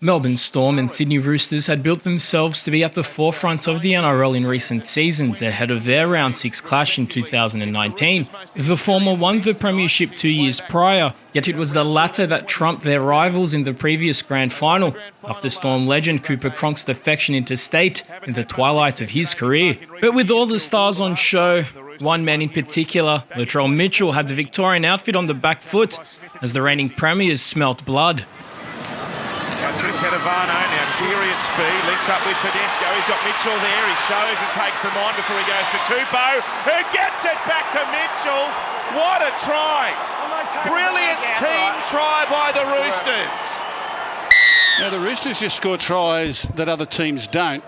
Melbourne Storm and Sydney Roosters had built themselves to be at the forefront of the NRL in recent seasons, ahead of their Round 6 clash in 2019. The former won the premiership 2 years prior, yet it was the latter that trumped their rivals in the previous grand final, after Storm legend Cooper Cronk's defection interstate in the twilight of his career. But with all the stars on show, one man in particular, Latrell Mitchell, had the Victorian outfit on the back foot as the reigning premiers smelt blood. Through Tedavano, now Keary at speed, links up with Tedesco, he's got Mitchell there, he shows and takes them on before he goes to Tupou, who gets it back to Mitchell. What a try! Brilliant team try by the Roosters. Now the Roosters just score tries that other teams don't.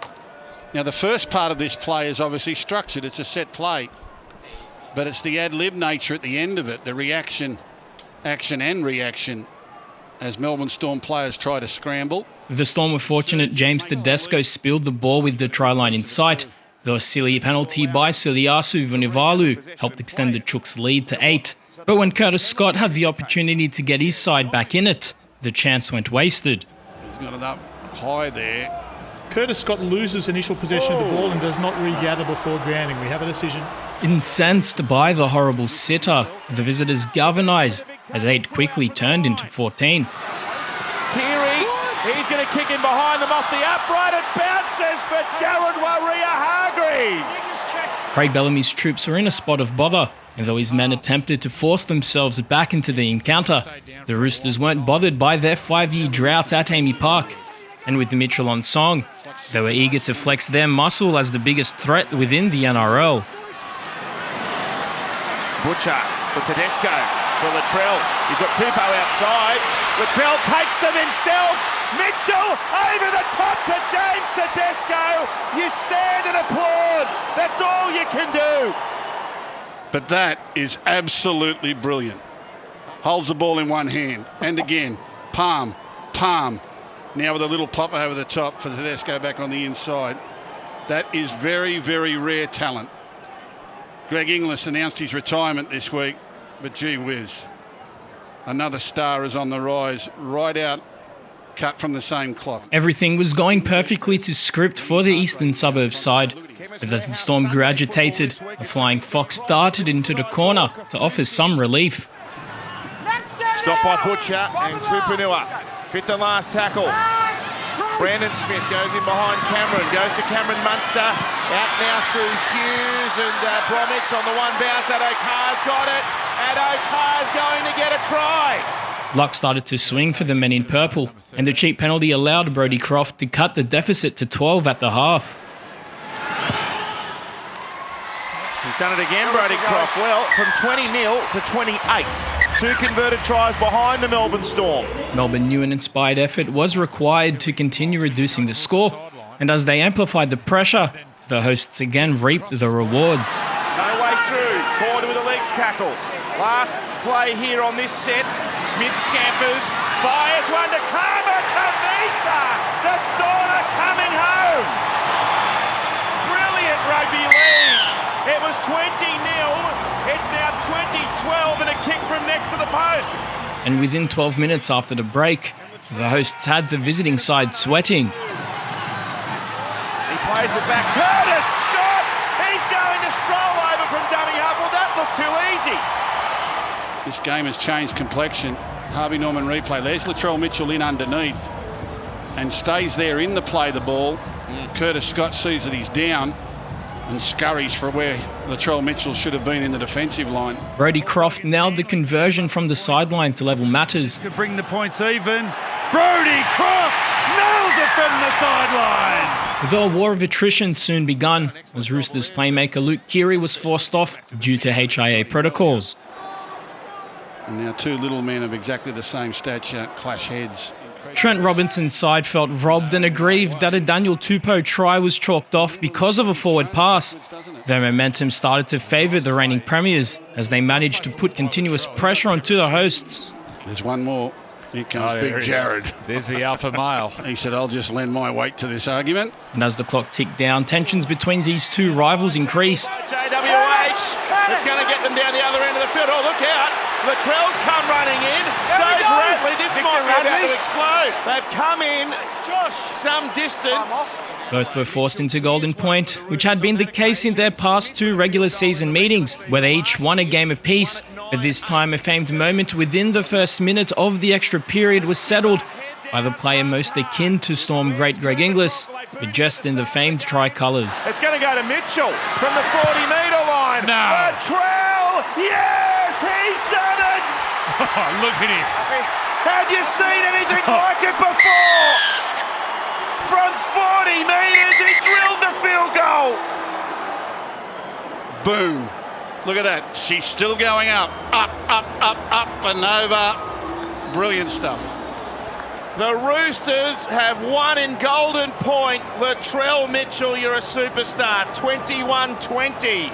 Now the first part of this play is obviously structured, it's a set play, but it's the ad-lib nature at the end of it, the reaction, action and reaction, as Melbourne Storm players try to scramble. The Storm were fortunate James Tedesco spilled the ball with the try line in sight, though a silly penalty by Siliasu Vunivalu helped extend the Chooks' lead to 8. But when Curtis Scott had the opportunity to get his side back in it, the chance went wasted. He's got it up high there. Curtis Scott loses initial possession of the ball and does not regather before grounding. We have a decision. Incensed by the horrible sitter, the visitors galvanised as 8 quickly turned into 14. Keary, he's going to kick in behind them off the upright. It bounces for Jared Waria-Hargreaves. Craig Bellamy's troops were in a spot of bother, and though his men attempted to force themselves back into the encounter, the Roosters weren't bothered by their 5-year drought at Amy Park. And with Mitchell on song, they were eager to flex their muscle as the biggest threat within the NRL. Butcher for Tedesco, for Latrell. He's got Tupou outside. Latrell takes them himself. Mitchell over the top to James Tedesco. You stand and applaud. That's all you can do. But that is absolutely brilliant. Holds the ball in one hand, and again, palm, palm. Now with a little pop over the top for Tedesco back on the inside. That is very, very rare talent. Greg Inglis announced his retirement this week, but gee whiz, another star is on the rise, right out, cut from the same cloth. Everything was going perfectly to script for the eastern suburbs side, but as the Storm grew agitated, a flying fox darted into the corner to offer some relief. Stopped by Butcher and Tupanua. Fifth and last tackle. Brandon Smith goes in behind Cameron, goes to Cameron Munster, out now through Hughes and Bromwich on the one bounce. Adokar's got it, and Adokar's going to get a try. Luck started to swing for the men in purple, and the cheap penalty allowed Brodie Croft to cut the deficit to 12 at the half. He's done it again, Brodie Croft. Well, from 20-0 to 28. 2 converted tries behind the Melbourne Storm. Melbourne knew an inspired effort was required to continue reducing the score, and as they amplified the pressure, the hosts again reaped the rewards. No way through. Ford with a legs tackle. Last play here on this set. Smith scampers, fires one to Kamakamita. The Storm are coming home. Brilliant rugby league. It was 20-0, it's now 20-12 and a kick from next to the posts. And within 12 minutes after the break, the hosts had the visiting side sweating. He plays it back, Curtis Scott! He's going to stroll over from dummy half. Well, that looked too easy. This game has changed complexion. Harvey Norman replay. There's Latrell Mitchell in underneath and stays there in the play the ball. Curtis Scott sees that he's down and scurries for where Latrell Mitchell should have been in the defensive line. Brodie Croft nailed the conversion from the sideline to level matters. To bring the points even. Brodie Croft nails it from the sideline. Though a war of attrition soon begun, as Roosters playmaker Luke Keary was forced off due to HIA protocols. And now 2 little men of exactly the same stature clash heads. Trent Robinson's side felt robbed and aggrieved that a Daniel Tupou try was chalked off because of a forward pass. Their momentum started to favour the reigning premiers as they managed to put continuous pressure onto the hosts. There's one more. Here comes Big Jared. There's the alpha male. He said, I'll just lend my weight to this argument. And as the clock ticked down, tensions between these two rivals increased. JWH, it's going to get them down the other end of the field. Oh, look out. Latrell's come running in. So's Radley. This might be about to explode. They've come in some distance. Both were forced into Golden Point, which had been the case in their past two regular season meetings, where they each won a game apiece. But this time, a famed moment within the first minute of the extra period was settled by the player most akin to Storm great Greg Inglis, but just in the famed tricolours. It's going to go to Mitchell from the 40-metre line. No. Latrell, yes, he's done it. Oh, look at him. Have you seen anything like it before? From 40 metres, he drilled the field goal. Boom. Look at that. She's still going up, up and over. Brilliant stuff. The Roosters have won in Golden Point. Latrell Mitchell, you're a superstar. 21-20.